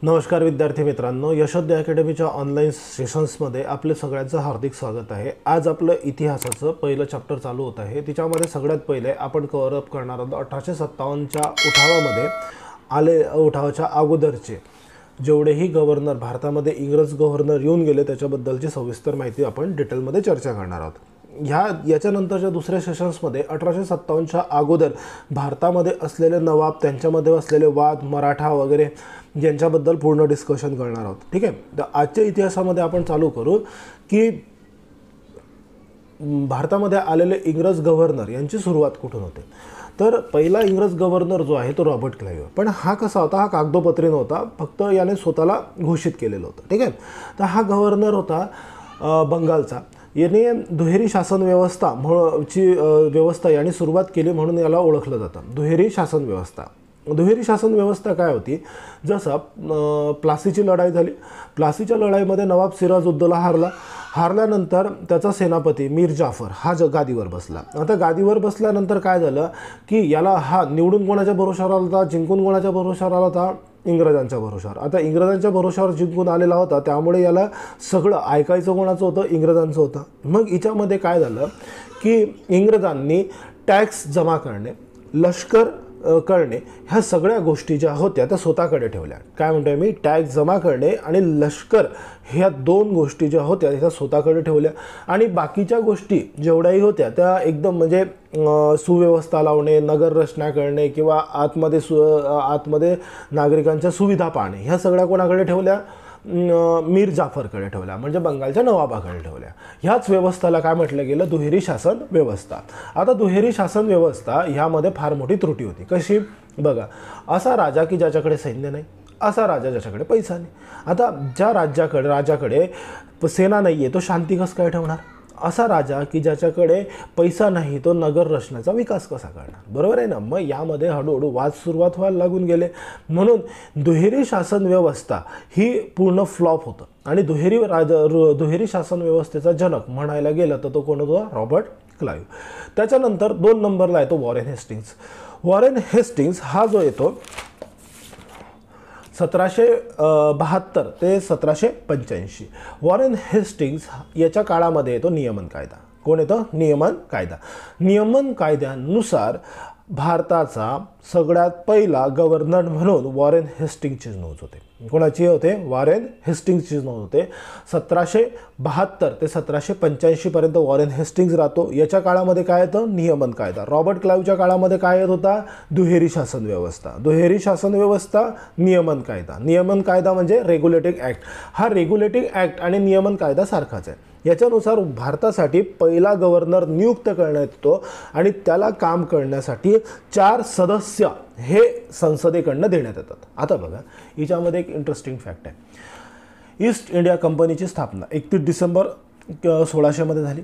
नमस्कार विद्यार्थी मित्रांनो, यशोध्या अकॅडमीच्या ऑनलाईन सेशन्समध्ये आपले सगळ्यांचं हार्दिक स्वागत आहे। आज आपलं इतिहासाचं पहिलं चॅप्टर चालू होत आहे। तिच्यामध्ये सगळ्यात पहिले आपण कव्हर अप करणार आहोत 1857च्या उठावामध्ये उठावाच्या अगोदरचे जेवढेही गव्हर्नर भारतामध्ये इंग्रज गव्हर्नर येऊन गेले त्याच्याबद्दलची सविस्तर माहिती आपण डिटेलमध्ये चर्चा करणार आहोत। याच्यानंतरच्या दुसऱ्या सेशन्समध्ये 1857च्या अगोदर भारतामध्ये असलेले नवाब, त्यांच्यामध्ये असलेले वाद, मराठा वगैरे यांच्याबद्दल पूर्ण डिस्कशन करणार आहोत। ठीक आहे, तर आजच्या इतिहासामध्ये आपण चालू करू की भारतामध्ये आलेले इंग्रज गव्हर्नर यांची सुरुवात कुठून होते। तर पहिला इंग्रज गव्हर्नर जो आहे तो रॉबर्ट क्लाइव्ह। पण हा कसा होता, हा कागदोपत्री नव्हता, फक्त याने स्वतःला घोषित केलेलं होतं। ठीक आहे, तर हा गव्हर्नर होता बंगालचा। याने दुहेरी शासन व्यवस्था याने सुरुवात केली म्हणून याला ओळखलं जातं दुहेरी शासन व्यवस्था। दुहेरी शासन व्यवस्था काय होती, जसं प्लासीची लढाई झाली, प्लासीच्या लढाईमध्ये नवाब सिराजुद्दौला हारल्यानंतर त्याचा सेनापती मीर जाफर हा गादीवर बसला। आता गादीवर बसल्यानंतर काय झालं की याला हा निवडून कोणाच्या भरोशावर आला होता, जिंकून कोणाच्या भरोशावर आला होता, इंग्रजांच्या भरोशावर। आता इंग्रजांच्या भरोशावर जिंकून आलेला होता, त्यामुळे याला सगळं ऐकायचं कोणाचं होतं, इंग्रजांचं होतं। मग हिच्यामध्ये काय झालं की इंग्रजांनी टॅक्स जमा करणे, लष्कर करणे, ह्या सगळ्या गोष्टी ज्या होत्या त्या स्वतःकडे ठेवल्या। काय म्हणतोय मी, टॅक्स जमा करणे आणि लष्कर ह्या दोन गोष्टी ज्या होत्या त्या स्वतःकडे ठेवल्या। आणि बाकीच्या गोष्टी जेवढ्याही होत्या त्या एकदम म्हणजे सुव्यवस्था लावणे, नगर रचना करणे किंवा आतमध्ये नागरिकांच्या सुविधा पाहणे, ह्या सगळ्या कोणाकडे ठेवल्या, मीर जाफरकडे ठेवल्या, म्हणजे बंगालच्या नवाबाकडे ठेवल्या। ह्याच व्यवस्थेला काय म्हटलं गेलं, दुहेरी शासन व्यवस्था। आता दुहेरी शासन व्यवस्था ह्यामध्ये फार मोठी त्रुटी होती। कशी बघा, असा राजा की ज्याच्याकडे सैन्य नाही, असा राजा ज्याच्याकडे पैसा नाही। आता ज्या राजाकडे सेना नाही आहे तो शांती कसं काय ठेवणार, असा राजा की ज्याच्याकडे पैसा नाही तो नगर रचनेचा विकास कसा करणार, बरोबर आहे ना। मग यामध्ये हळूहळू वाद सुरुवात व्हायला लागून गेले, म्हणून दुहेरी शासन व्यवस्था ही पूर्ण फ्लॉप होतं। आणि दुहेरी शासन व्यवस्थेचा जनक म्हणायला गेलं तर तो कोण होता, रॉबर्ट क्लाइव्ह। त्याच्यानंतर 2 नंबरला येतो वॉरेन हेस्टिंग्स। वॉरेन हेस्टिंग्स हा जो येतो 1772 ते 1785। वॉरेन हेस्टिंग्स याच्या काळामध्ये येतो नियमन कायदा। कोण येतो, नियमन कायदा। नियमन कायद्यानुसार भारताचा सगळ्यात पहिला गव्हर्नर म्हणून वॉरेन हेस्टिंग्सची नोंद होते। कोणाची होते, वॉरेन हेस्टिंग्सची नोंद होते। 1772 ते 1785 पर्यंत वॉरेन हेस्टिंग्स राहतो। याच्या काळामध्ये काय येतं, नियमन कायदा। रॉबर्ट क्लाइव्हच्या काळामध्ये काय येत होता, दुहेरी शासन व्यवस्था। दुहेरी शासन व्यवस्था, नियमन कायदा। नियमन कायदा म्हणजे रेग्युलेटिंग ॲक्ट। हा रेग्युलेटिंग ॲक्ट आणि नियमन कायदा सारखाच आहे। याच्यानुसार भारतासाठी पहिला गव्हर्नर नियुक्त करण्यात येतो आणि त्याला काम करण्यासाठी 4 सदस्य हे संसदेकडनं देण्यात येतात। आता बघा, हिच्यामध्ये एक इंटरेस्टिंग फॅक्ट आहे। ईस्ट इंडिया कंपनीची स्थापना 31 डिसेंबर 1600 झाली।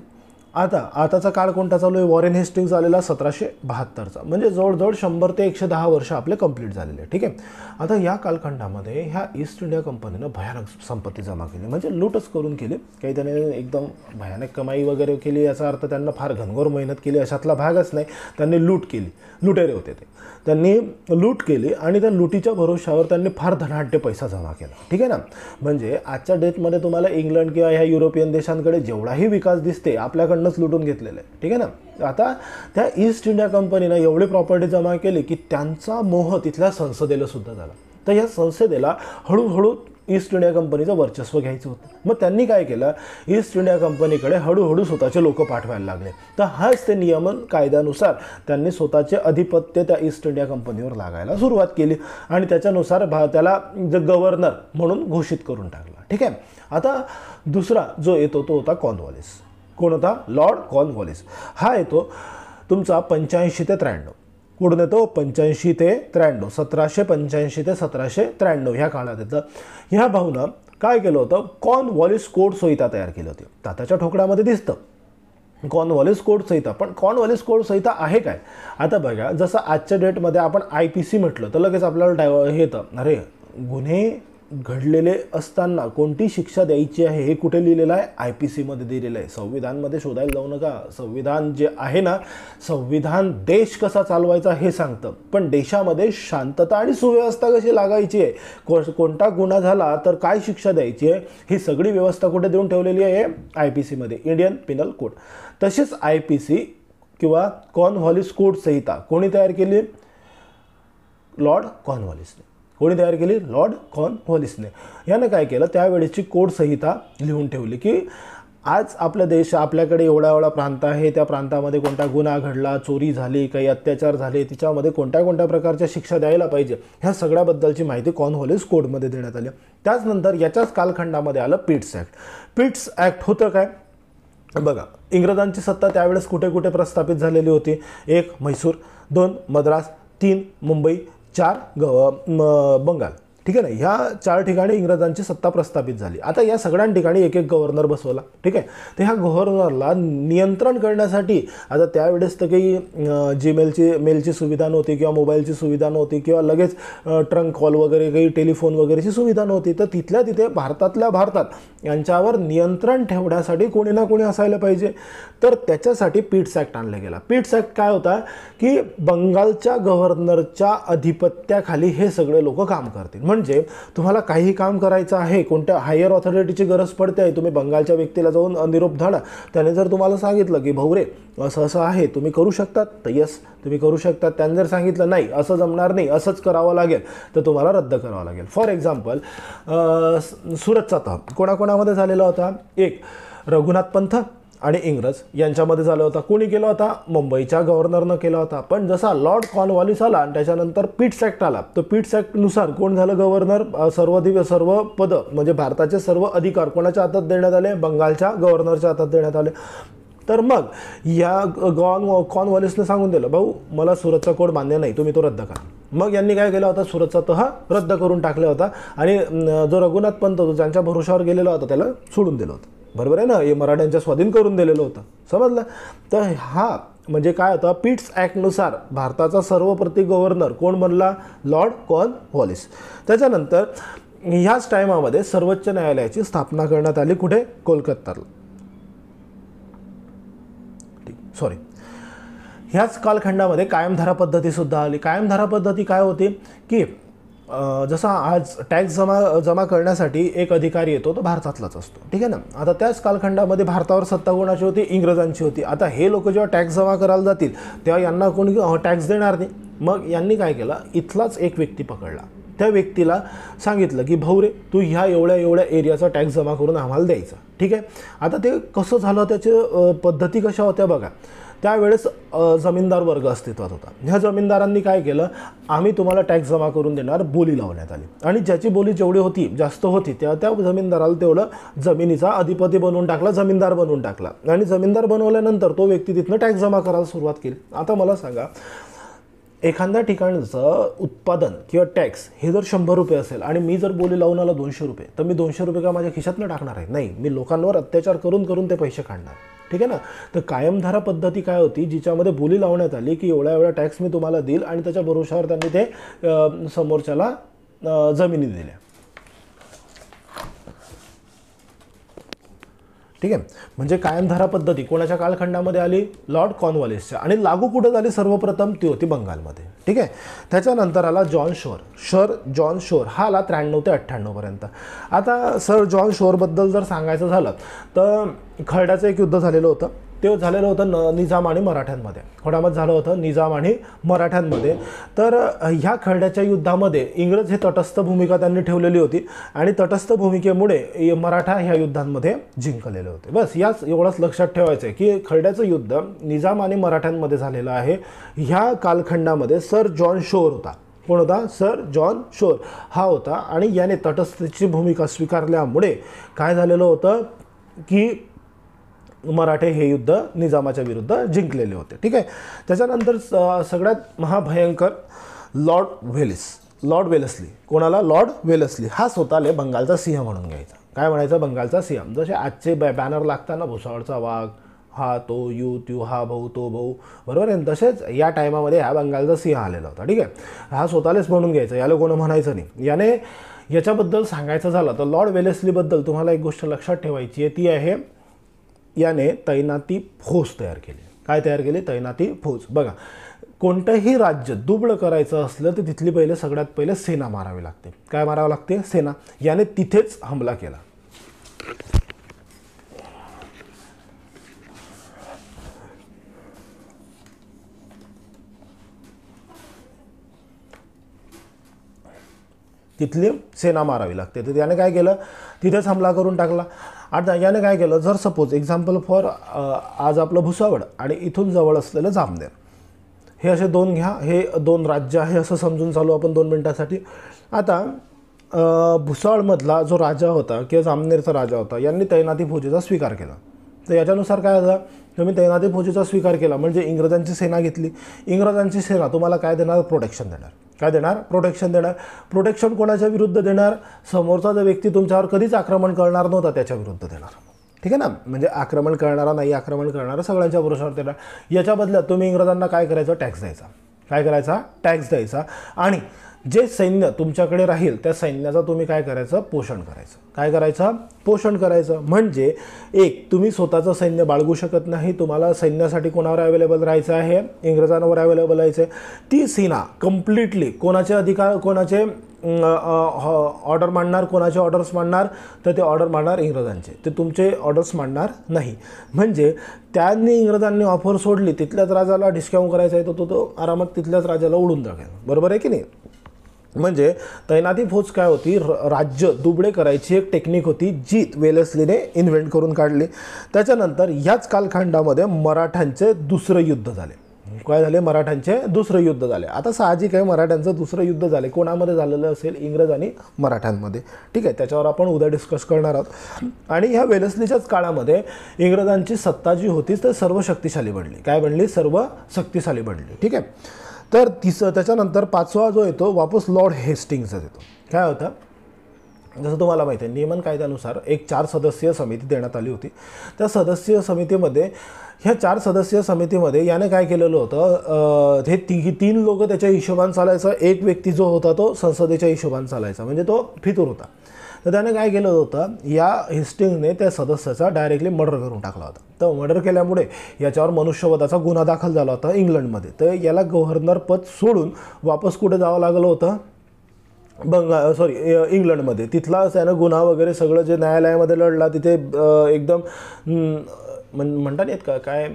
आताचा काळ कोणता चालू आहे, वॉरेन हेस्टिंग्स आलेला 1772चा, म्हणजे जवळजवळ 100 ते 110 वर्ष आपले कंप्लीट झालेले। ठीक आहे, आता या कालखंडामध्ये ह्या ईस्ट इंडिया कंपनीनं भयानक संपत्ती जमा केली, म्हणजे लूटच करून केली। काही त्याने एकदम भयानक कमाई वगैरे केली, याचा अर्थ त्यांना फार घनघोर मेहनत केली अशातला भागच नाही। त्यांनी लूट केली, लुटेरे होते ते, त्यांनी लूट केली आणि त्या लुटीच्या भरोशावर त्यांनी फार धनाढ्य पैसा जमा केला। ठीक आहे ना, म्हणजे आजच्या डेटमध्ये तुम्हाला इंग्लंड किंवा ह्या युरोपियन देशांकडे जेवढाही विकास दिसते आपल्याकडनंच लुटून घेतलेलं आहे। ठीक आहे ना, आता त्या ईस्ट इंडिया कंपनीनं एवढी प्रॉपर्टी जमा केली की त्यांचा मोह तिथल्या संसदेला सुद्धा झाला। तर या संसदेला हळूहळू ईस्ट इंडिया कंपनीचं वर्चस्व घ्यायचं होतं। मग त्यांनी काय केलं, ईस्ट इंडिया कंपनीकडे हळूहळू स्वतःचे लोक पाठवायला लागले। तर हाच ते नियमन कायद्यानुसार त्यांनी स्वतःचे अधिपत्य त्या ईस्ट इंडिया कंपनीवर लागायला सुरुवात केली आणि त्याच्यानुसार त्याला गव्हर्नर म्हणून घोषित करून टाकला। ठीक आहे, आता दुसरा जो येतो तो होता कॉर्नवॉलिस। कोण होता, लॉर्ड कॉर्नवॉलिस। हा येतो तुमचा 85 ते 93। कुठून येतो, 85 ते 93, 1785 ते 1793 ह्या काळात येतं। ह्या भाऊनं काय केलं होतं, कॉर्नवॉलिस कोड संहिता तयार केली होती। तात्याच्या ठोकड्यामध्ये दिसतं कॉर्नवॉलिस कोड संहिता, पण कॉर्नवॉलिस कोड संहिता आहे काय। आता बघा, जसं आजच्या डेटमध्ये आपण IPC म्हटलं तर लगेच आपल्याला हे येतं, अरे गुन्हे घडलेले असताना कोणती शिक्षा द्यायची आहे हे कुठे लिहिलेलं आहे? IPC मध्ये दिलेलं आहे. संविधानमध्ये शोधायला जाऊ नका. संविधान जे आहे ना, संविधान देश कसा चालवायचा हे सांगतं, पण देशामध्ये शांतता आणि सुव्यवस्था कशी लागायची आहे, कोणता गुन्हा झाला तर काय शिक्षा द्यायची आहे, ही सगळी व्यवस्था कुठे देऊन ठेवलेली आहे? IPC मध्ये, इंडियन पिनल कोड. तसेच IPC किंवा कॉर्नवॉलिस कोड संहिता कोणी तयार केली? लॉर्ड कॉर्नवॉलिसने. कोणी तयार केली? लॉर्ड कॉर्नवॉलिसने. यानं काय केलं, त्यावेळेची कोड संहिता लिहून ठेवली की आज आपल्याकडे एवढा प्रांत आहे, त्या प्रांतामध्ये कोणता गुन्हा घडला, चोरी झाली, काही अत्याचार झाले, तिच्यामध्ये कोणत्या प्रकारच्या शिक्षा द्यायला पाहिजे, ह्या सगळ्याबद्दलची माहिती कॉर्नवॉलिस कोडमध्ये देण्यात आली. त्याचनंतर याच्याच कालखंडामध्ये आलं पिट्स ॲक्ट. पिट्स ॲक्ट होतं काय? बघा, इंग्रजांची सत्ता त्यावेळेस कुठे कुठे प्रस्थापित झालेली होती? 1 म्हैसूर, 2 मद्रास, 3 मुंबई, 4 बंगाल. ठीक आहे ना, ह्या 4 ठिकाणी इंग्रजांची सत्ता प्रस्थापित झाली. आता या सगळ्या ठिकाणी एक गव्हर्नर बसवला. ठीक आहे, तर ह्या गव्हर्नरला नियंत्रण करण्यासाठी, आता त्यावेळेस तर काही मेलची सुविधा नव्हती किंवा मोबाईलची सुविधा नव्हती किंवा लगेच ट्रंक कॉल वगैरे, काही टेलिफोन वगैरेची सुविधा नव्हती. तर तिथल्या तिथे भारतातल्या भारतात यांच्यावर नियंत्रण ठेवण्यासाठी कोणी ना कोणी असायला पाहिजे. तर त्याच्यासाठी पिट्स ॲक्ट आणला गेला. पिट्स ॲक्ट काय होता की बंगालच्या गव्हर्नरच्या अधिपत्याखाली हे सगळे लोक काम करतील. म्हणजे तुम्हाला काही काम करायचं आहे, कोणत्या हायर ऑथॉरिटीची गरज पडते आहे, तुम्ही बंगालच्या व्यक्तीला जाऊन निरोप धाडा. त्याने जर तुम्हाला सांगितलं की भाऊ रे असं आहे, तुम्ही करू शकतात, तर यस तुम्ही करू शकतात. त्याने जर सांगितलं नाही असं जमणार नाही, असंच करावं लागेल, तर तुम्हाला रद्द करावं लागेल. फॉर एक्झाम्पल, सुरतचा तह कोणाकोणामध्ये झालेला होता? 1 रघुनाथ पंत आणि इंग्रज यांच्यामध्ये झाला होता. कोणी केला होता? मुंबईच्या गव्हर्नरनं केला होता. पण जसा लॉर्ड कॉर्नवॉलिस आला आणि त्याच्यानंतर पिट्स ॲक्ट आला, तर पिट्स ॲक्टनुसार कोण झालं गव्हर्नर? सर्व पदं म्हणजे भारताचे सर्व अधिकार कोणाच्या हातात देण्यात आले? बंगालच्या गव्हर्नरच्या हातात देण्यात आले. तर मग या कॉर्नवॉलिसने सांगून दिलं, भाऊ मला सुरतचा कोड मान्य नाही, तुम्ही तो रद्द करा. मग यांनी काय केला होता? सुरतचा तह रद्द करून टाकला होता आणि जो रघुनाथ पंत होता, ज्यांच्या भरोशावर गेलेला होता, त्याला सोडून दिलं होतं. बरोबर आहे ना, हे मराठ्यांच्या स्वाधीन करून दिलेलं होतं. समजलं? तर हा म्हणजे काय होता? पिट्स ॲक्टनुसार भारताचा सर्वप्रति गव्हर्नर कोण बनला? Lord Cornwallis. त्याच्यानंतर ह्याच टायमामध्ये सर्वोच्च न्यायालयाची स्थापना करण्यात आली. कुठे? कोलकात्याला. ह्याच कालखंडामध्ये कायमधारा पद्धतीसुद्धा आली. कायमधारा पद्धती काय होती की जसा आज टॅक्स जमा करण्यासाठी एक अधिकारी येतो, तो भारतातलाच असतो. ठीक आहे ना. आता त्याच कालखंडामध्ये भारतावर सत्ता कोणाची होती? इंग्रजांची होती. आता हे लोक जेव्हा टॅक्स जमा करायला जातील तेव्हा यांना कोणी टॅक्स देणार नाही. मग यांनी काय केलं? इथलाच एक व्यक्ती पकडला. त्या व्यक्तीला सांगितलं की भाऊ रे, तू ह्या एवढ्या एरियाचा टॅक्स जमा करून आम्हाला द्यायचा. ठीक आहे. आता ते कसं झालं, त्याच्या पद्धती कशा होत्या बघा. त्यावेळेस जमीनदार वर्ग अस्तित्वात होता. ह्या जमीनदारांनी काय केलं? आम्ही तुम्हाला टॅक्स जमा करून देणार, बोली लावण्यात आली. आणि ज्याची बोली जेवढी होती, जास्त होती, त्या जमीनदाराला तेवढं जमिनीचा अधिपती बनवून टाकला, जमीनदार बनवून टाकला. आणि जमीनदार बनवल्यानंतर तो व्यक्ती तिथनं टॅक्स जमा करायला सुरुवात केली. आता मला सांगा, एखाद्या ठिकाणचं उत्पादन किंवा टॅक्स हे जर 100 रुपये असेल आणि मी जर बोली लावून आला 200 रुपये, तर मी 200 रुपये का माझ्या खिशातनं टाकणार आहे? नाही, मी लोकांवर अत्याचार करून ते पैसे काढणार. ठीक आहे ना. तर कायमधारा पद्धती काय होती? जिच्यामध्ये बोली लावण्यात आली की एवढा टॅक्स मी तुम्हाला देईल आणि त्याच्या भरोशावर त्यांनी ते समोरच्याला जमिनी दिल्या. ठीक आहे. म्हणजे कायमधारा पद्धती कोणाच्या कालखंडामध्ये आली? लॉर्ड कॉर्नवॉलिसच्या. आणि लागू कुठं झाली? सर्वप्रथम ती होती बंगालमध्ये. ठीक आहे. त्याच्यानंतर आला सर जॉन शोर. हा आला 93 ते 98 पर्यंत. आता सर जॉन शोरबद्दल जर सांगायचं झालं तर खर्ड्याचं एक युद्ध झालेलं होतं. ते झालेलं होतं निजाम आणि मराठ्यांमध्ये. कोणामध्ये झालं होतं? निजाम आणि मराठ्यांमध्ये. तर ह्या खर्ड्याच्या युद्धामध्ये इंग्रज हे तटस्थ भूमिका त्यांनी ठेवलेली होती आणि तटस्थ भूमिकेमुळे मराठा ह्या युद्धांमध्ये जिंकलेले होते. बस एवढंच लक्षात ठेवायचं आहे की खर्ड्याचं युद्ध निजाम आणि मराठ्यांमध्ये झालेलं आहे. ह्या कालखंडामध्ये सर जॉन शोर होता. कोण होता? सर जॉन शोर हा होता. आणि याने तटस्थची भूमिका स्वीकारल्यामुळे काय झालेलं होतं की मराठे हे युद्ध निजामाच्या विरुद्ध जिंकलेले होते. ठीक आहे. त्याच्यानंतर सगळ्यात महाभयंकर लॉर्ड वेलस्ली. कोणाला? Lord Wellesley. हा स्वतःला बंगालचा सिंह म्हणून घ्यायचा. काय म्हणायचं? बंगालचा सिंह. जसे आजचे बॅनर लागतात ना, भुसावळचा वाघ, हा तो, यू त्यू, हा भाऊ तो भाऊ, बरोबर आहे. तसेच या टायमामध्ये ह्या बंगालचा सिंह आलेला होता. ठीक आहे, हा स्वतःलाच म्हणून घ्यायचा, याला कोणी म्हणायचं नाही. याने याच्याबद्दल सांगायचं झालं तर लॉर्ड वेलेस्लीबद्दल तुम्हाला एक गोष्ट लक्षात ठेवायची आहे, ती आहे याने तैनाती फौज तयार केली. काय तयार केली? तैनाती फौज. बघा, कोणतंही राज्य दुबळं करायचं असलं तर तिथली सगळ्यात पहिले सेना मारावी लागते. काय मारावं लागते? सेना. याने तिथेच हमला केला. तिथली सेना मारावी लागते. तर त्याने काय केलं? तिथेच हमला करून टाकला. आता याने काय केलं? जर सपोज एक्झाम्पल फॉर आज आपलं भुसावळ आणि इथून जवळ असलेलं जामनेर, हे असे दोन घ्या, हे दोन राज्य आहे असं समजून चालू आपण 2 मिनिटासाठी. आता भुसावळमधला जो राजा होता किंवा जामनेरचा राजा होता, यांनी तैनाती फौजेचा स्वीकार केला. तर याच्यानुसार काय झालं? तुम्ही तैनाती फौजेचा स्वीकार केला म्हणजे इंग्रजांची सेना घेतली. इंग्रजांची सेना तुम्हाला काय देणार? प्रोटेक्शन देणार. काय देणार? प्रोटेक्शन देणार. प्रोटेक्शन कोणाच्या विरुद्ध देणार? समोरचा जो व्यक्ती तुमच्यावर कधीच आक्रमण करणार नव्हता त्याच्या विरुद्ध देणार. ठीक आहे ना, म्हणजे आक्रमण करणारा नाही, आक्रमण करणारा सगळ्यांच्या भरोशावर देणार. याच्या बदल्यात तुम्ही इंग्रजांना काय करायचं? टॅक्स द्यायचा. काय करायचा? टॅक्स द्यायचा. आणि जे सैन्य तुमच्याकडे राहील त्या सैन्याचं तुम्ही काय करायचं? पोषण करायचं. काय करायचं? पोषण करायचं. म्हणजे एक, तुम्ही स्वतःचं सैन्य बाळगू शकत नाही, तुम्हाला सैन्यासाठी कोणावर अवेलेबल राहायचं आहे? इंग्रजांवर अवेलेबल राहायचं आहे. ती सेना कम्प्लिटली कोणाचे अधिकार, कोणाचे ऑर्डर मांडणार, कोणाचे ऑर्डर्स मांडणार? तर ते ऑर्डर मांडणार इंग्रजांचे, ते तुमचे ऑर्डर्स मांडणार नाही. म्हणजे त्यांनी इंग्रजांनी ऑफर सोडली, तिथल्याच राजाला डिस्काउंट करायचा आहे, तो आरामात तिथल्याच राजाला उडून टाकेल. बरोबर आहे की नाही? म्हणजे तैनाती फौज काय होती? राज्य दुबळे करायची एक टेक्निक होती जी वेलेस्लीने इन्व्हेंट करून काढली. त्याच्यानंतर याच कालखंडामध्ये मराठ्यांचे दुसरं युद्ध झाले. काय झाले? मराठ्यांचे दुसरं युद्ध झाले. आता साहजिक आहे, मराठ्यांचं दुसरं युद्ध झाले. कोणामध्ये झालेलं असेल? इंग्रज आणि मराठ्यांमध्ये. ठीक आहे, त्याच्यावर आपण उद्या डिस्कस करणार आहोत. आणि ह्या वेलेस्लीच्याच काळामध्ये इंग्रजांची सत्ता जी होती ते सर्व शक्तिशाली बनली. काय बनली? सर्व शक्तिशाली बनली. ठीक आहे. तर त्याच्यानंतर 5वा जो येतो वापस लॉर्ड हेस्टिंग्सचा येतो. काय होतं? जसं तुम्हाला माहिती आहे, नियमन कायद्यानुसार एक 4 सदस्यीय समिती देण्यात आली होती. त्या सदस्यीय समितीमध्ये, ह्या 4 सदस्यीय समितीमध्ये याने काय केलेलं होतं? हे 3 लोक त्याच्या हिशोबाने चालायचं. एक व्यक्ती जो होता तो संसदेच्या हिशोबाने चालायचा, म्हणजे तो फितूर होता. तर त्याने काय केलं होतं? या हेस्टिंग्सने त्या सदस्याचा डायरेक्टली मर्डर करून टाकला होता. तर मर्डर केल्यामुळे याच्यावर मनुष्यवधाचा गुन्हा दाखल झाला होता इंग्लंडमध्ये. तर याला गव्हर्नर पद सोडून वापस कुठे जावं लागलं होतं? इंग्लंडमध्ये. तिथला त्यानं गुन्हा वगैरे सगळं जे न्यायालयामध्ये लढला, तिथे एकदम म्हणता येत का काय,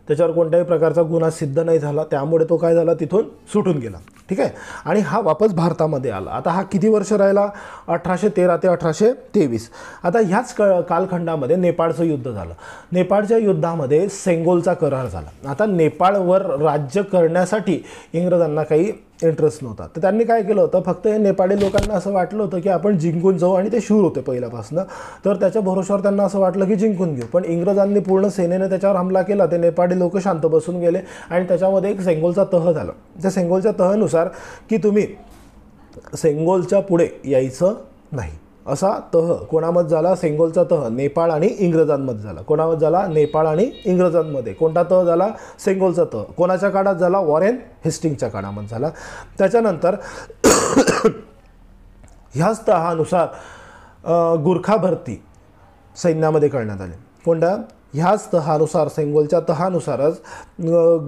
त्याच्यावर कोणत्याही प्रकारचा गुन्हा सिद्ध नाही झाला, त्यामुळे तो काय झाला? तिथून सुटून गेला. ठीक आहे. आणि हा वापस भारतामध्ये आला. आता हा किती वर्ष राहिला? 1813 ते 1823. आता ह्याच कालखंडामध्ये नेपाळचं युद्ध झालं. नेपाळच्या युद्धामध्ये सेंगोलचा करार झाला. आता नेपाळवर राज्य करण्यासाठी इंग्रजांना काही इंटरेस्ट नव्हता. तर त्यांनी काय केलं होतं? फक्त हे नेपाळी लोकांना असं वाटलं होतं की आपण जिंकून जाऊ, आणि ते शूर होते पहिल्यापासून, तर त्याच्या भरोशावर त्यांना असं वाटलं की जिंकून घेऊ. पण इंग्रजांनी पूर्ण सेनेने त्याच्यावर हमला केला. ते नेपाळी लोक शांत बसून गेले आणि त्याच्यामध्ये एक सेंगोलचा तह झाला. त्या सेंगोलच्या तहानुसार की तुम्ही सेंगोलच्या पुढे यायचं नाही, असा तह कोणामध्ये झाला? सेंगोलचा तह नेपाळ आणि इंग्रजांमध्ये झाला. कोणामध्ये झाला? नेपाळ आणि इंग्रजांमध्ये. कोणता तह झाला? सेंगोलचा तह. कोणाच्या काळात झाला? वॉरेन हेस्टिंग्सच्या काळामध्ये झाला. त्याच्यानंतर ह्याच तहानुसार गुरखा भरती सैन्यामध्ये करण्यात आली. कोणत्या? ह्याच तहानुसार, सेंगोलच्या तहानुसारच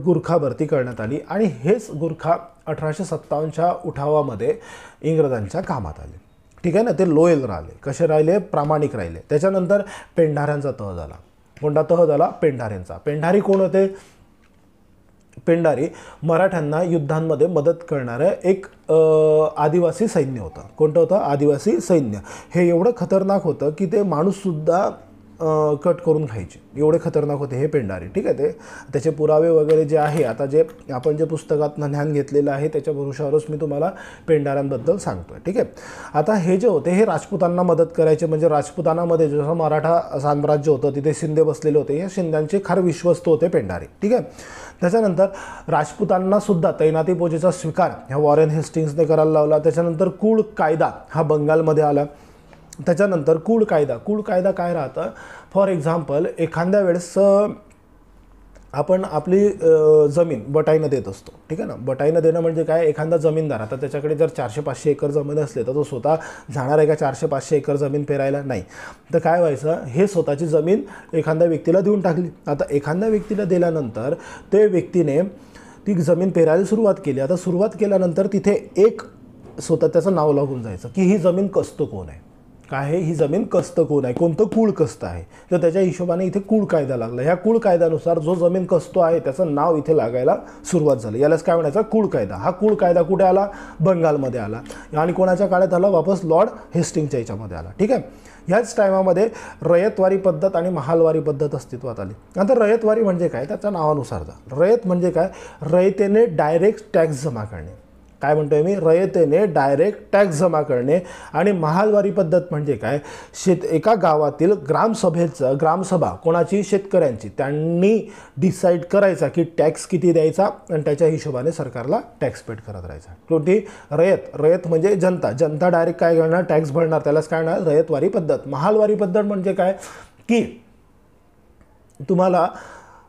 गुरखा भरती करण्यात आली. आणि हेच गुरखा 1857च्या उठावामध्ये इंग्रजांच्या कामात आले. ठीक आहे ना? ते लोयल राहिले. कसे राहिले? प्रामाणिक राहिले. त्याच्यानंतर पेंढाऱ्यांचा तह झाला. कोणता तह झाला? पेंढाऱ्यांचा. पेंढारी कोण होते? पेंढारी मराठ्यांना युद्धांमध्ये मदत करणारं एक आदिवासी सैन्य होतं. कोणतं होतं? आदिवासी सैन्य. हे एवढं खतरनाक होतं की ते माणूससुद्धा कट करून खायचे, एवढे खतरनाक होते हे पेंढारी. ठीक आहे. त्याचे पुरावे वगैरे जे आहे, आता जे आपण जे पुस्तकातनं ज्ञान घेतलेलं आहे त्याच्या भरोशावरच मी तुम्हाला पेंढाऱ्यांबद्दल सांगतोय. ठीक आहे. आता हे जे होते हे राजपुतांना मदत करायचे. म्हणजे राजपुतांमध्ये जसं मराठा साम्राज्य होतं तिथे शिंदे बसलेले होते, या शिंद्यांचे खार विश्वस्त होते पेंढारी. ठीक आहे. त्याच्यानंतर राजपुतांना सुद्धा तैनाती फौजेचा स्वीकार ह्या वॉरेन हेस्टिंग्सने करायला लावला. त्याच्यानंतर कुळ कायदा हा बंगालमध्ये आला. त्याच्यानंतर कूड कायदा काय राहतं, फॉर एक्झाम्पल एखाद्या वेळेस आपण आपली जमीन बटाईनं देत असतो, ठीक आहे ना. बटाईनं देणं म्हणजे काय, एखादा जमीनदार आता त्याच्याकडे जर 400-500 एकर जमीन असले तर तो स्वतः जाणार आहे का 400-500 एकर जमीन पेरायला, नाही. तर काय व्हायचं, हे स्वतःची जमीन एखाद्या व्यक्तीला देऊन टाकली. आता एखाद्या व्यक्तीला दिल्यानंतर ते व्यक्तीने ती जमीन पेरायला सुरुवात केली. आता सुरुवात केल्यानंतर तिथे एक स्वतः त्याचं नाव लागून जायचं की ही जमीन कस्त कोण आहे, काय आहे ही जमीन कस्त कोण आहे, कोणतं कूळ कस्त आहे. तर त्याच्या हिशोबाने इथे कूळ कायदा लागला. ह्या कूळ कायद्यानुसार जो जमीन कस्तो आहे त्याचं नाव इथे लागायला सुरुवात झाली. यालाच काय म्हणायचं, कूळ कायदा. हा कूळ कायदा कुठे आला, बंगालमध्ये आला. आणि कोणाच्या काळात आला, वापस लॉर्ड हेस्टिंगच्या याच्यामध्ये आला, ठीक आहे. ह्याच टायमामध्ये रयतवारी पद्धत आणि महालवारी पद्धत अस्तित्वात आली. आता रयतवारी म्हणजे काय, त्याच्या नावानुसार रयत म्हणजे काय, रयतेने डायरेक्ट टॅक्स जमा करणे. काय म्हणतोय मी, रयतेने डायरेक्ट टॅक्स जमा करणे. आणि महालवारी पद्धत म्हणजे काय, एका गावातील ग्रामसभा कोणाची, शेतकऱ्यांची, त्यांनी डिसाईड करायचा की टॅक्स किती द्यायचा आणि त्याच्या हिशोबाने सरकारला टॅक्स पेड करत राहायचा. कोणती, रयत म्हणजे जनता डायरेक्ट काय करणार, टॅक्स भरणार, त्यालाच काय म्हणणार, रयतवारी पद्धत. महालवारी पद्धत म्हणजे काय की तुम्हाला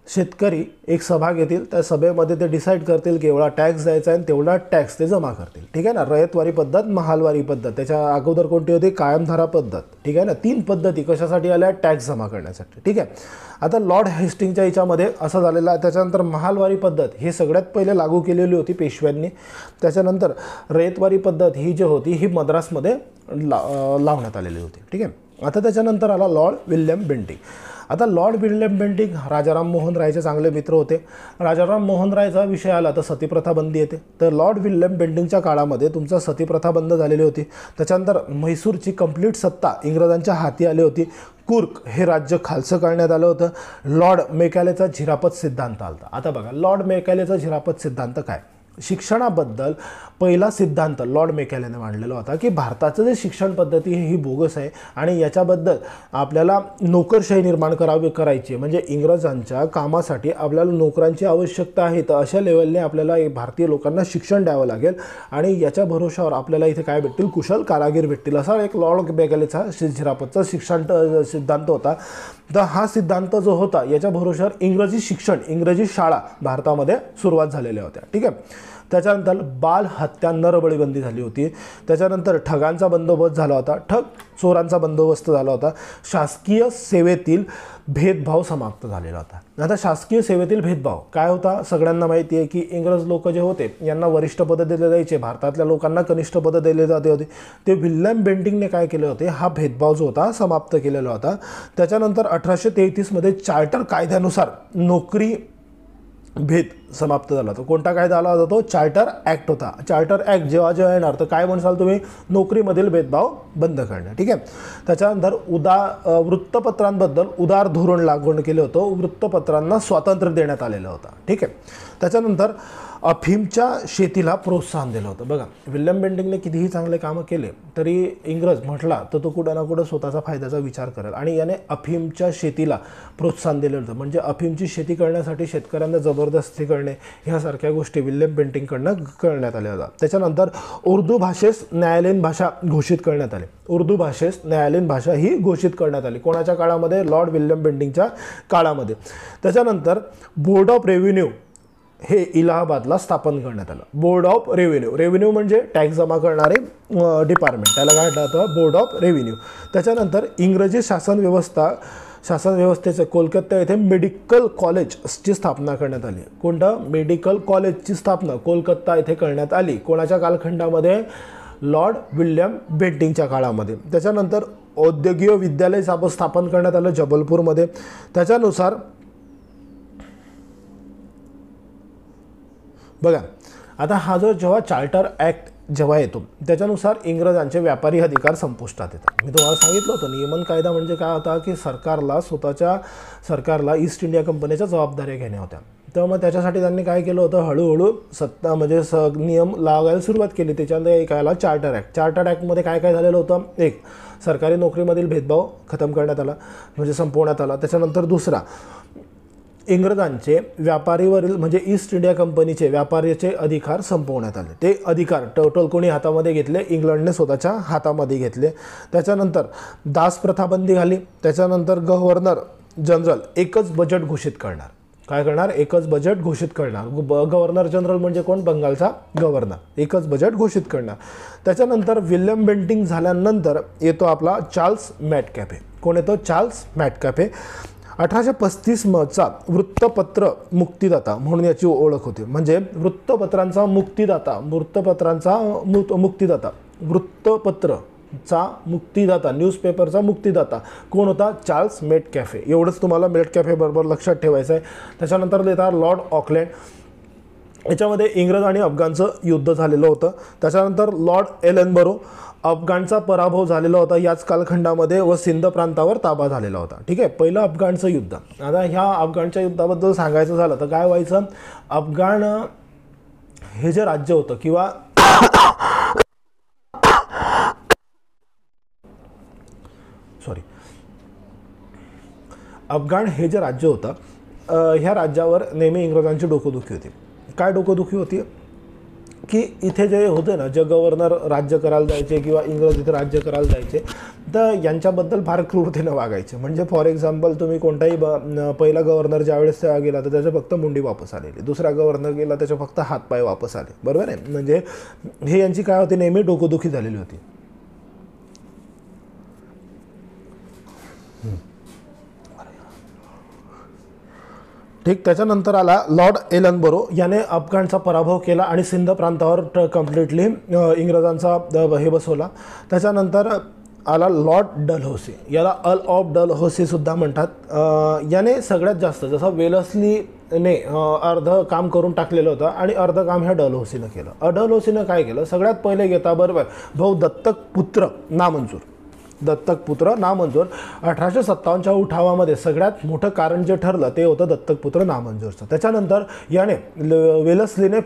शेतकरी एक सभा घेतील, त्या सभेमध्ये ते डिसाईड करतील की एवढा टॅक्स द्यायचा आहे आणि तेवढा टॅक्स ते जमा करतील, ठीक आहे ना. रयतवारी पद्धत, महालवारी पद्धत. त्याच्या अगोदर कोणती होती, कायमधारा पद्धत, ठीक आहे ना. 3 पद्धती कशासाठी आल्या, टॅक्स जमा करण्यासाठी, ठीक आहे. आता लॉर्ड हेस्टिंगच्या याच्यामध्ये असं झालेलं आहे. त्याच्यानंतर महालवारी पद्धत ही सगळ्यात पहिले लागू केलेली होती पेशव्यांनी. त्याच्यानंतर रयतवारी पद्धत ही जी होती ही मद्रासमध्ये लावण्यात आलेली होती, ठीक आहे. आता त्याच्यानंतर आला लॉर्ड विल्यम बेंटिंग. आता lord William Bentinck Rajaram Mohan रायचे चांगले मित्र होते. राजाराम मोहन रायचा विषय आला तर सतीप्रथा बंदी येते. तर लॉर्ड विल्यम बेंटिंगच्या काळामध्ये तुमचा सतीप्रथा बंद झालेली होती. त्याच्यानंतर म्हैसूरची कंप्लीट सत्ता इंग्रजांच्या हाती आली होती. कुर्क हे राज्य खालचं करण्यात आलं होतं. लॉर्ड मेकॅलेचा झिरापत सिद्धांत आला. आता बघा, लॉर्ड मेकॅलेचा झिरापत सिद्धांत काय, शिक्षणाबद्दल पहिला सिद्धांत लॉर्ड मेकॅलेने मांडलेला होता की भारताचं जे शिक्षण पद्धती ही बोगस आहे आणि याच्याबद्दल आपल्याला नोकरशाही निर्माण करायची, म्हणजे इंग्रजांच्या कामासाठी आपल्याला नोकरांची आवश्यकता आहे. तर अशा लेवलने आपल्याला भारतीय लोकांना शिक्षण द्यावं लागेल आणि याच्या भरोशावर आपल्याला इथे काय भेटतील, कुशल कारागीर भेटतील, असा एक लॉर्ड मेकॅलेचा झिरापतचा शिक्षण सिद्धांत होता. तर हा सिद्धांत जो होता याच्या भरोशावर इंग्रजी शाळा भारतामध्ये सुरुवात झालेल्या होत्या, ठीक आहे. त्याच्यानंतर बाल हत्या नरबळी बंदी झाली होती. त्याच्यानंतर ठगांचा बंदोबस्त झाला होता, चोरांचा बंदोबस्त झाला होता. शासकीय सेवेतील भेदभाव समाप्त झालेला होता. आता शासकीय सेवेतील भेदभाव काय होता, सगळ्यांना माहिती आहे की इंग्रज लोक जे होते यांना वरिष्ठ पद दिले जायचे, भारतातल्या लोकांना कनिष्ठ पद दिले जाते होते. ते विल्यम बेंटिंगने काय केले होते, हा भेदभाव जो होता समाप्त केलेला होता. त्याच्यानंतर 1833 चार्टर कायद्यानुसार नोकरी भेद समाप्त झाला. तो कोणता कायदा आला होता, तो चार्टर ॲक्ट होता. चार्टर ॲक्ट जेव्हा येणार तर काय म्हणसाल तुम्ही, नोकरीमधील भेदभाव बंद करणे, ठीक आहे. त्याच्यानंतर वृत्तपत्रांबद्दल उदार धोरण लागू केलं होतं. वृत्तपत्रांना स्वातंत्र्य देण्यात आलेलं होतं, ठीक आहे. त्याच्यानंतर अफीमच्या शेतीला प्रोत्साहन दिलं होतं. बघा, विल्यम बेंटिंगने कितीही चांगले कामं केले तरी इंग्रज म्हटला तर तो कुठं ना कुठं स्वतःचा फायद्याचा विचार करेल आणि याने अफीमच्या शेतीला प्रोत्साहन दिलं होतं. म्हणजे अफीमची शेती करण्यासाठी शेतकऱ्यांना जबरदस्ती करणे ह्यासारख्या गोष्टी विल्यम बेंटिंगकडनं करण्यात आल्या होत्या. त्याच्यानंतर उर्दू भाषेस न्यायालयीन भाषा घोषित करण्यात आली. उर्दू भाषेस न्यायालयीन भाषा ही घोषित करण्यात आली. कोणाच्या काळामध्ये, लॉर्ड विल्यम बेंटिंगच्या काळामध्ये. त्याच्यानंतर बोर्ड ऑफ रेव्हेन्यू हे इलाहाबादला स्थापन करण्यात आलं. बोर्ड ऑफ रेव्हेन्यू म्हणजे टॅक्स जमा करणारे डिपार्टमेंट, त्याला काय म्हणतात, बोर्ड ऑफ रेव्हेन्यू. त्याच्यानंतर इंग्रजी शासनव्यवस्थेचं कोलकाता येथे मेडिकल कॉलेजची स्थापना करण्यात आली. कोणतं, मेडिकल कॉलेजची स्थापना कोलकाता येथे करण्यात आली. कोणाच्या कालखंडामध्ये, लॉर्ड विल्यम बेंटिंगच्या काळामध्ये. त्याच्यानंतर औद्योगिक विद्यालय स्थापन करण्यात आलं जबलपूरमध्ये. त्याच्यानुसार बघा, आता हा जो जेव्हा चार्टर ॲक्ट जेव्हा येतो त्याच्यानुसार इंग्रजांचे व्यापारी अधिकार संपुष्टात येतात. मी तुम्हाला सांगितलं होतं नियमन कायदा म्हणजे काय होता की सरकारला ईस्ट इंडिया कंपनीच्या जबाबदाऱ्या घेण्या होत्या. तर मग त्याच्यासाठी त्यांनी काय केलं होतं, हळूहळू सत्ता म्हणजे नियम लागायला सुरुवात केली. त्याच्यानंतर एक आला चार्टर ॲक्ट. चार्टर ॲक्टमध्ये काय काय झालेलं होतं, एक, सरकारी नोकरीमधील भेदभाव खतम करण्यात आला म्हणजे संपवण्यात आला. त्याच्यानंतर दुसरा, इंग्रजांचे व्यापारीवरील म्हणजे ईस्ट इंडिया कंपनीचे व्यापाऱ्याचे अधिकार संपवण्यात आले. ते अधिकार टोटल कोणी हातामध्ये घेतले? इंग्लंडने स्वतःच्या हातामध्ये घेतले. त्याच्यानंतर दास प्रथा बंदी झाली. त्याच्यानंतर गव्हर्नर जनरल एकच बजेट घोषित करणार. काय करणार? एकच बजेट घोषित करणार. गव्हर्नर जनरल म्हणजे कोण? बंगालचा गव्हर्नर. एकच बजेट घोषित करणार. त्याच्यानंतर विल्यम बेंटिंक झाल्यानंतर येतो आपला चार्ल्स मॅटकॅफे. कोण येतो? चार्ल्स मॅटकॅफे. 1835चा वृत्तपत्र मुक्तिदाता म्हणून याची ओळख होती. म्हणजे वृत्तपत्रांचा मुक्तिदाता न्यूजपेपरचा मुक्तिदाता कोण होता? चार्ल्स मेटकॅफे. एवढंच तुम्हाला मेटकॅफे बरोबर लक्षात ठेवायचं आहे. त्याच्यानंतर देतात लॉर्ड ऑकलँड. याच्यामध्ये इंग्रज आणि अफगाणचं युद्ध झालेलं होतं. त्याच्यानंतर लॉर्ड एलनबरो. अफगाणचा पराभव झालेला होता याच कालखंडामध्ये व सिंध प्रांतावर ताबा झालेला होता. ठीक आहे. पहिलं अफगाणचं युद्ध. आता ह्या अफगाणच्या युद्धाबद्दल सांगायचं झालं तर काय व्हायचं? अफगाण हे जे राज्य होतं किंवा अफगाण हे जे राज्य होतं ह्या राज्यावर नेहमी इंग्रजांची डोकदुखी होती. काय डोकदुखी होती? की इथे जे होते ना, जे गव्हर्नर राज्य करायला जायचे किंवा इंग्रज इथे राज्य करायला जायचे तर यांच्याबद्दल फार क्रूरतेनं वागायचे. म्हणजे फॉर एक्झाम्पल तुम्ही कोणताही पहिला गव्हर्नर ज्यावेळेस गेला तर त्याच्या फक्त मुंडी वापस आलेली. दुसरा गव्हर्नर गेला त्याच्या फक्त हातपाय वापस आले. बरोबर आहे. म्हणजे हे यांची काय होती? नेहमी डोकदुखी झालेली होती. ठीक. त्याच्यानंतर आला लॉर्ड एलनबरो. याने अफगाणचा पराभव केला आणि सिंध प्रांतावर कम्प्लिटली इंग्रजांचा हे बसवला. त्याच्यानंतर आला लॉर्ड डलहौसी. याला अर्ल ऑफ डलहौसी सुद्धा म्हणतात. याने सगळ्यात जास्त जसं वेलस्लीने अर्ध काम करून टाकलेलं होतं आणि अर्ध काम ह्या डलहौसीनं केलं. डलहौसीनं काय केलं? सगळ्यात पहिले घेता बरोबर भाऊ दत्तक पुत्र नामंजूर. 1857च्या उठावामध्ये सगळ्यात मोठं कारण जे ठरलं ते होतं दत्तकपुत्र नामंजूरचं. त्याच्यानंतर याने वेलस्लीने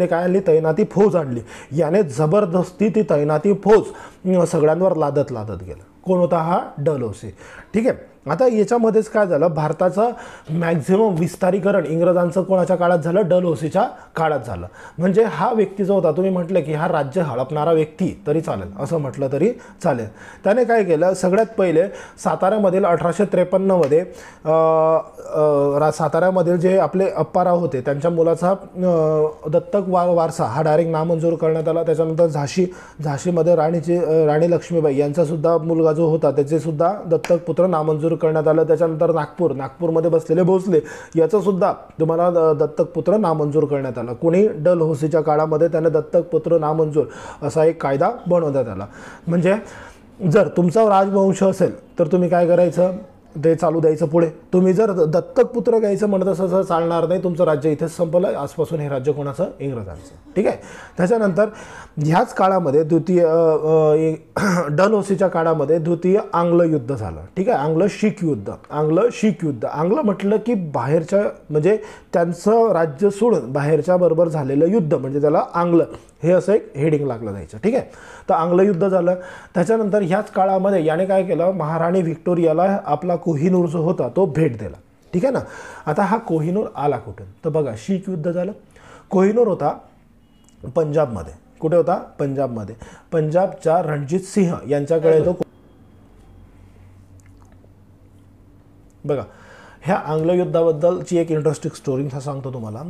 काय आणली? तैनाती फौज आणली. याने जबरदस्ती ती तैनाती फौज सगळ्यांवर लादत गेलं. कोण होता? हा डलहौसी. ठीक आहे. आता याच्यामध्येच काय झालं? भारताचं मॅक्झिमम विस्तारीकरण इंग्रजांचं कोणाच्या काळात झालं? डलहौसीच्या काळात झालं. म्हणजे हा व्यक्ती जो होता, तुम्ही म्हटलं की हा राज्य हडपणारा व्यक्ती तरी चालेल, असं म्हटलं तरी चालेल. त्याने काय केलं? सगळ्यात पहिले साताऱ्यामधील 1853मध्ये साताऱ्यामधील जे आपले अप्पाराव होते त्यांच्या मुलाचा दत्तक वारसा हा डायरेक्ट नामंजूर करण्यात आला. त्याच्यानंतर झाशीमध्ये राणी लक्ष्मीबाई यांचासुद्धा मुलगा जो होता त्याचे सुद्धा दत्तक पुत्र नामंजूर करण्यात आलं. त्याच्यानंतर नागपूरमध्ये बसलेले भोसले याचं सुद्धा तुम्हाला दत्तक पुत्र नामंजूर करण्यात आला. कोणी? डलहौसीच्या काळामध्ये त्याने दत्तक पुत्र नामंजूर असा एक कायदा बनवण्यात आला. म्हणजे जर तुमचा राजवंश असेल तर तुम्ही काय करायचं? ते चालू द्यायचं पुढे. तुम्ही जर दत्तक पुत्र घ्यायचं म्हणत असं चालणार नाही. तुमचं राज्य इथेच संपलं. आजपासून हे राज्य कोणाचं? इंग्रजांचं. ठीक आहे. त्याच्यानंतर ह्याच काळामध्ये डलहौसीच्या काळामध्ये द्वितीय आंग्ल युद्ध झालं. ठीक आहे. आंग्ल शीख युद्ध. आंग्ल म्हटलं की बाहेरच्या म्हणजे त्यांचं राज्य सोडून बाहेरच्या बरोबर झालेलं युद्ध म्हणजे त्याला आंग्ल हे असं एक हेडिंग लागलं जायचं. ठीक आहे. तर आंग्ल युद्ध झालं. त्याच्यानंतर ह्याच काळामध्ये याने काय केलं? महाराणी व्हिक्टोरियाला आपला कोहिनूर जो होता तो भेट दिला. ठीक आहे ना. आता हा कोहिनूर आला कुठून? तर बघा, शीख युद्ध झालं. कोहिनूर होता पंजाबमध्ये. कुठे होता? पंजाबमध्ये. पंजाबच्या रणजित सिंह यांच्याकडे तो. बघा, ह्या आंग्ल युद्धाबद्दलची एक इंटरेस्टिंग स्टोरी सांगतो तुम्हाला.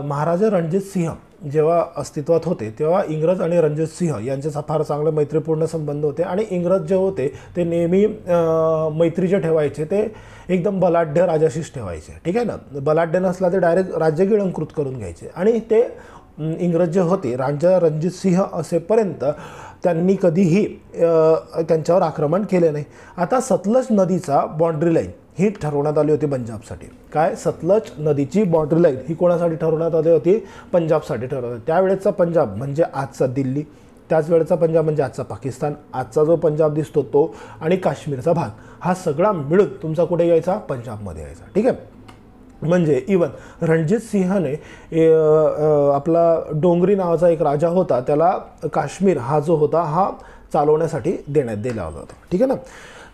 महाराजा रणजित सिंह जेव्हा अस्तित्वात होते तेव्हा इंग्रज आणि रणजित सिंह यांचे फार चांगले मैत्रीपूर्ण संबंध होते. आणि इंग्रज जे होते ते नेहमी मैत्री जे ठेवायचे ते एकदम बलाढ्य राजाशीच ठेवायचे. ठीक आहे ना. बलाढ्य नसला ते डायरेक्ट राज्य गिळंकृत करून घ्यायचे. आणि ते इंग्रज जे होते राजा रणजित सिंह असेपर्यंत त्यांनी कधीही त्यांच्यावर आक्रमण केले नाही. आता सतलज नदीचा बाँड्री लाईन ही ठरवण्यात आली होती पंजाबसाठी. काय? सतलज नदीची बाँड्री लाईन ही कोणासाठी ठरवण्यात आली होती? पंजाबसाठी ठरवण्यात. त्यावेळेचा पंजाब म्हणजे आजचा दिल्ली, त्याच वेळेचा पंजाब म्हणजे आजचा पाकिस्तान, आजचा जो पंजाब दिसतो तो आणि काश्मीरचा भाग हा सगळा मिळून तुमचा कुठे यायचा? पंजाबमध्ये यायचा. ठीक आहे. म्हणजे इवन रणजित सिंहने आपला डोंगरी नावाचा एक राजा होता त्याला काश्मीर हा जो होता हा चालवण्यासाठी देण्यात दिला होता. ठीक आहे ना.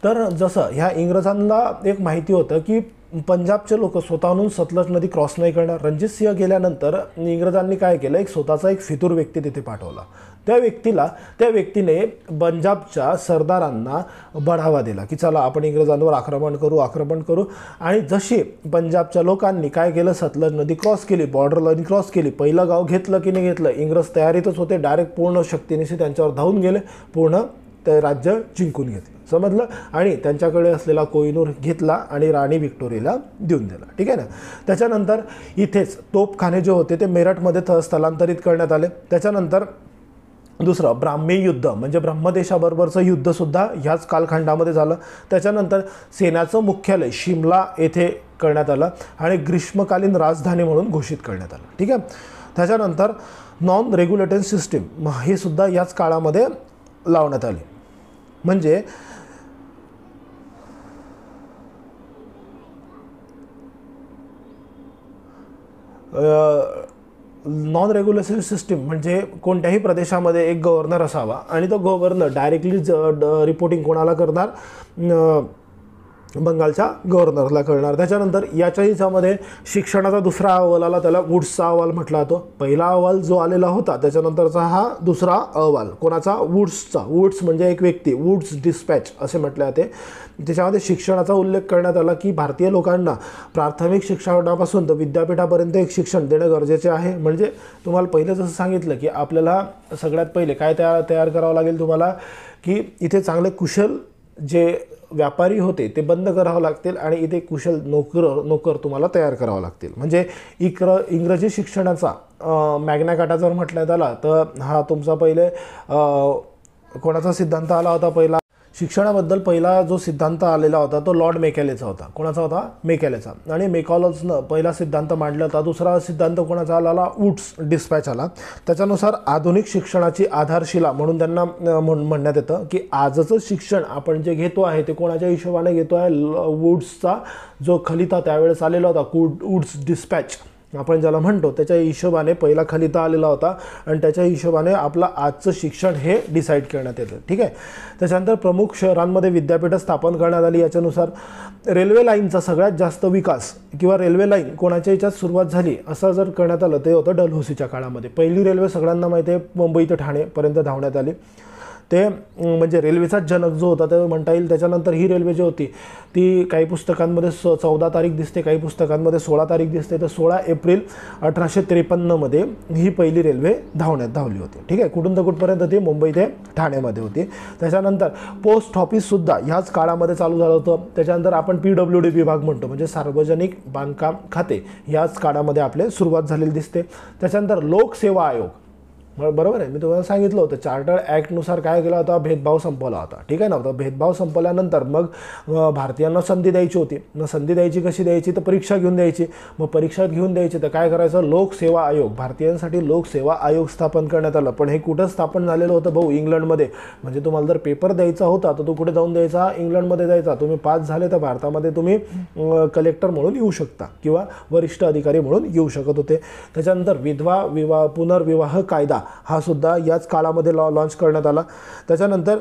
तर जसं ह्या इंग्रजांना एक माहिती होतं की पंजाबचे लोक स्वतःहून सतलज नदी क्रॉस नाही करणार. रणजित सिंह गेल्यानंतर इंग्रजांनी काय केलं, एक स्वतःचा एक फितूर व्यक्ती तिथे पाठवला. त्या व्यक्तीने पंजाबच्या सरदारांना बढावा दिला की चला आपण इंग्रजांवर आक्रमण करू. आणि जशी पंजाबच्या लोकांनी काय केलं, सतलज नदी क्रॉस केली, बॉर्डर लाईन क्रॉस केली, पहिलं गाव घेतलं की नाही घेतलं, इंग्रज तयारीतच होते, डायरेक्ट पूर्ण शक्तीनिशी त्यांच्यावर धावून गेले, पूर्ण ते राज्य जिंकून घेतलं, समजलं. आणि त्यांच्याकडे असलेला कोहिनूर घेतला आणि राणी व्हिक्टोरियाला देऊन दिला. ठीक आहे ना. त्याच्यानंतर इथेच तोफखाने जे होते ते मेरठमध्ये स्थलांतरित करण्यात आले. त्याच्यानंतर दुसरं ब्राह्मी युद्ध म्हणजे ब्रह्मदेशाबरोबरचं युद्धसुद्धा ह्याच कालखंडामध्ये झालं. त्याच्यानंतर सेनाचं मुख्यालय शिमला येथे करण्यात आलं आणि ग्रीष्मकालीन राजधानी म्हणून घोषित करण्यात आलं. ठीक आहे. त्याच्यानंतर नॉन रेग्युलेटरी सिस्टीम हे सुद्धा याच काळामध्ये लावण्यात आली. म्हणजे नॉन रेग्युलेटरी सिस्टीम म्हणजे कोणत्याही प्रदेशामध्ये एक गव्हर्नर असावा आणि तो गव्हर्नर डायरेक्टली रिपोर्टिंग कोणाला करणार, बंगालच्या गव्हर्नरला करणार. त्याच्यानंतर याच्यामध्ये शिक्षणाचा दुसरा अहवाल आला, त्याला वुड्सचा अहवाल म्हटला जातो. पहिला अहवाल जो आलेला होता त्याच्यानंतरचा हा दुसरा अहवाल कोणाचा, वुड्सचा. वुड्स म्हणजे एक व्यक्ती, वुड्स डिस्पॅच असे म्हटले जाते. त्याच्यामध्ये शिक्षणाचा उल्लेख करण्यात आला की भारतीय लोकांना प्राथमिक शिक्षणापासून तर विद्यापीठापर्यंत एक शिक्षण देणं गरजेचे आहे. म्हणजे तुम्हाला पहिलं जसं सांगितलं की आपल्याला सगळ्यात पहिले काय तयार करावं लागेल तुम्हाला, की इथे चांगले कुशल जे व्यापारी होते ते बंद करावं लागतील आणि इथे कुशल नोकर तुम्हाला तयार करावं लागतील. म्हणजे इंग्रजी शिक्षणाचा मॅग्ना कार्टा जर म्हटण्यात आला तर हा तुमचा पहिले कोणाचा सिद्धांत आला होता, पहिला शिक्षणाबद्दल पहिला जो सिद्धांत आलेला होता तो लॉर्ड मेकॅलेचा होता. कोणाचा होता, मेकॅलेचा. आणि मेकॉलजनं पहिला सिद्धांत मांडला होता. दुसरा सिद्धांत कोणाचा आला, वुड्स डिस्पॅच आला. त्याच्यानुसार आधुनिक शिक्षणाची आधारशिला म्हणून त्यांना म्हणण्यात येतं की आजचं शिक्षण आपण जे घेतो आहे ते कोणाच्या हिशोबाने घेतो आहे, वुड्सचा जो खलिता त्यावेळेस आलेला होता, वुड्स डिस्पॅच आपण ज्याला म्हणतो, त्याच्या हिशोबाने पहिला खलिता आलेला होता आणि त्याच्या हिशोबाने आपलं आजचं शिक्षण हे डिसाईड करण्यात येतं. ठीक आहे. त्याच्यानंतर प्रमुख शहरांमध्ये विद्यापीठं स्थापन करण्यात आली. याच्यानुसार रेल्वे लाईनचा सगळ्यात जास्त विकास किंवा रेल्वे लाईन कोणाच्या याच्यात सुरुवात झाली असं जर करण्यात आलं ते होतं डलहौसीच्या काळामध्ये. पहिली रेल्वे सगळ्यांना माहिती आहे मुंबई ते ठाणेपर्यंत धावण्यात आली. ते म्हणजे रेल्वेचा जनक जो होता ते म्हणता येईल. त्याच्यानंतर ही रेल्वे जी होती ती काही पुस्तकांमध्ये 14 तारीख दिसते, काही पुस्तकांमध्ये 16 तारीख दिसते. तर 16 एप्रिल 1853 ही पहिली रेल्वे धावली होती. ठीक आहे. कुठून तर कुठपर्यंत ती मुंबई ते ठाण्यामध्ये होती. त्याच्यानंतर पोस्ट ऑफिससुद्धा ह्याच काळामध्ये चालू झालं होतं. त्याच्यानंतर आपण PWD विभाग म्हणतो म्हणजे सार्वजनिक बांधकाम खाते ह्याच काळामध्ये आपले सुरुवात झालेली दिसते. त्याच्यानंतर लोकसेवा आयोग, बरोबर आहे, मी तुम्हाला सांगितलं होतं चार्टर्ड ॲक्टनुसार काय केला होता, भेदभाव संपवला होता. ठीक आहे ना. तर भेदभाव संपवल्यानंतर मग भारतीयांना संधी द्यायची होती. मग संधी द्यायची कशी द्यायची, तर परीक्षा घेऊन द्यायची. मग परीक्षा घेऊन द्यायची तर काय करायचं, लोकसेवा आयोग, भारतीयांसाठी लोकसेवा आयोग स्थापन करण्यात आलं. पण हे कुठं स्थापन झालेलं होतं भाऊ, इंग्लंडमध्ये. म्हणजे तुम्हाला जर पेपर द्यायचा होता तर तो कुठे जाऊन द्यायचा, इंग्लंडमध्ये द्यायचा. तुम्ही पास झाले तर भारतामध्ये तुम्ही कलेक्टर म्हणून येऊ शकता किंवा वरिष्ठ अधिकारी म्हणून येऊ शकत होते. त्याच्यानंतर पुनर्विवाह कायदा हा सुद्धा याच काळामध्ये लॉन्च करण्यात आला. त्याच्यानंतर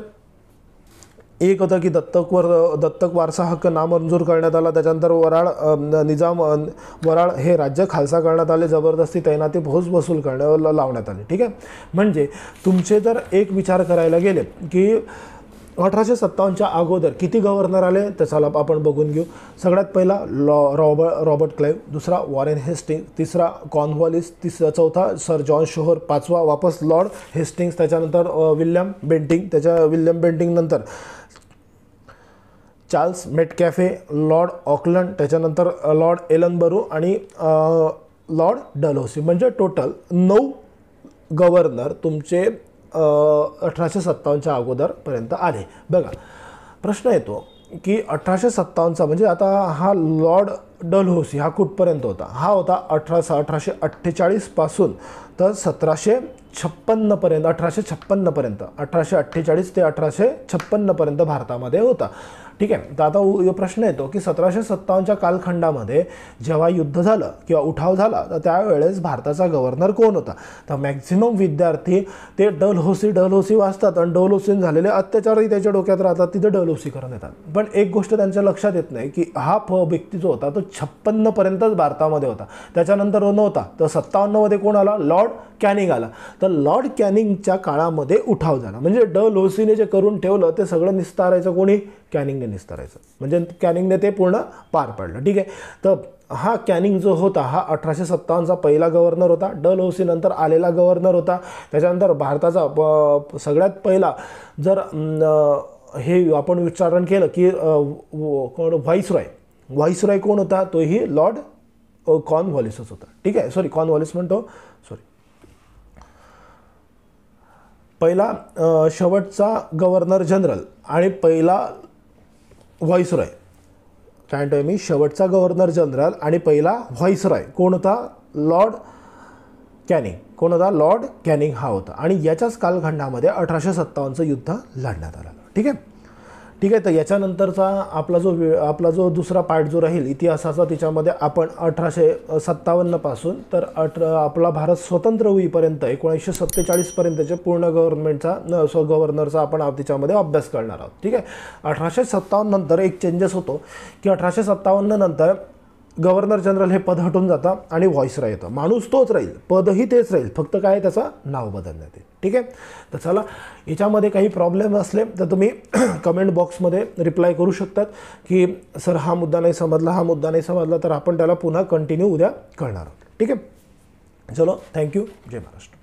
एक होतं की दत्तक वारसा हक्क नामंजूर करण्यात आला. त्याच्यानंतर वराळ हे राज्य खालसा करण्यात आले. जबरदस्ती तैनाती फौज वसूल लावण्यात आली. ठीक आहे. म्हणजे तुमचे जर एक विचार करायला गेले की 1857च्या अगोदर किती गव्हर्नर आले तर चला आपण बघून घेऊ. सगळ्यात पहिला रॉबर्ट क्लाइव्ह, दुसरा वॉरेन हेस्टिंग्स, तिसरा कॉर्नवॉलिस, चौथा सर जॉन शोहर, पाचवा वापस लॉर्ड हेस्टिंग्स, त्याच्यानंतर विल्यम बेंटिंग नंतर चार्ल्स मेटकॅफे, लॉर्ड ऑकलंड, त्याच्यानंतर लॉर्ड एलनबरो आणि लॉर्ड डलहौसी. म्हणजे टोटल 9 गव्हर्नर तुमचे 1857च्या अगोदरपर्यंत आले. बघा प्रश्न येतो की 1857चा म्हणजे आता हा लॉर्ड डलहौसी हा कुठपर्यंत होता, हा होता 1848 पासून तर 1756पर्यंत 1856पर्यंत 1848 ते 1856पर्यंत भारतामध्ये होता. ठीक आहे. तर आता प्रश्न येतो की 1757च्या कालखंडामध्ये जेव्हा युद्ध झालं किंवा उठाव झाला तर त्यावेळेस भारताचा गव्हर्नर कोण होता. तर मॅक्झिमम विद्यार्थी ते डलहौसी वाचतात आणि डलहौसीने झालेले अत्याचारही त्याच्या डोक्यात राहतात, तिथे डलहौसीकरण येतात. पण एक गोष्ट त्यांच्या लक्षात येत नाही की हा व्यक्ती जो होता तो 56पर्यंतच भारतामध्ये होता, त्याच्यानंतर नव्हता. तर 57मध्ये कोण आला, लॉर्ड कॅनिंग आला. तर लॉर्ड कॅनिंगच्या काळामध्ये उठाव झाला, म्हणजे डलहौसीने जे करून ठेवलं ते सगळं निस्तारायचं कोणी, कॅनिंगने निस्तारायचं, म्हणजे कॅनिंगने ते पूर्ण पार पाडलं. ठीक आहे. तर हा कॅनिंग जो होता हा 1857चा पहिला गव्हर्नर होता, डलहौसी नंतर आलेला गव्हर्नर होता. त्याच्यानंतर भारताचा सगळ्यात पहिला जर हे आपण उच्चारण केलं की कोण व्हाईसरॉय कोण होता, तोही लॉर्ड कॉर्नवॉलिसच होता. ठीक आहे. सॉरी, कॉर्नवॉलिस म्हणतो, सॉरी. पहिला शेवटचा गव्हर्नर जनरल आणि पहिला व्हाईसरॉय, काय म्हणतोय मी, शेवटचा गव्हर्नर जनरल आणि पहिला व्हाईसरॉय कोण होता, लॉर्ड कॅनिंग. कोण होता, लॉर्ड कॅनिंग हा होता. आणि याच्याच कालखंडामध्ये 1857चं युद्ध लढण्यात आलं. ठीक आहे. ठीक आहे. तर याच्यानंतरचा आपला जो दुसरा पार्ट जो राहील इतिहासाचा, त्याच्यामध्ये आपण 1857पासून तर आपला भारत स्वतंत्र होईपर्यंत 1947पर्यंतचे पूर्ण गव्हर्नरचा आपण त्याच्यामध्ये अभ्यास करणार आहोत. ठीक आहे. 1857 नंतर एक चेंजेस होतो की 1857 नंतर गव्हर्नर जनरल हे पद हटून जातं आणि व्हाईसरॉय येतं. माणूस तोच राहील, पदही तेच राहील, फक्त काय त्याचं नाव बदलण्यात येईल. ठीक आहे. तर चला, याच्यामध्ये काही प्रॉब्लेम असले तर तुम्ही कमेंट बॉक्समध्ये रिप्लाय करू शकतात की सर हा मुद्दा नाही समजला, तर आपण त्याला पुन्हा कंटिन्यू उद्या करणार आहोत. ठीक आहे. चलो, थँक्यू. जय महाराष्ट्र.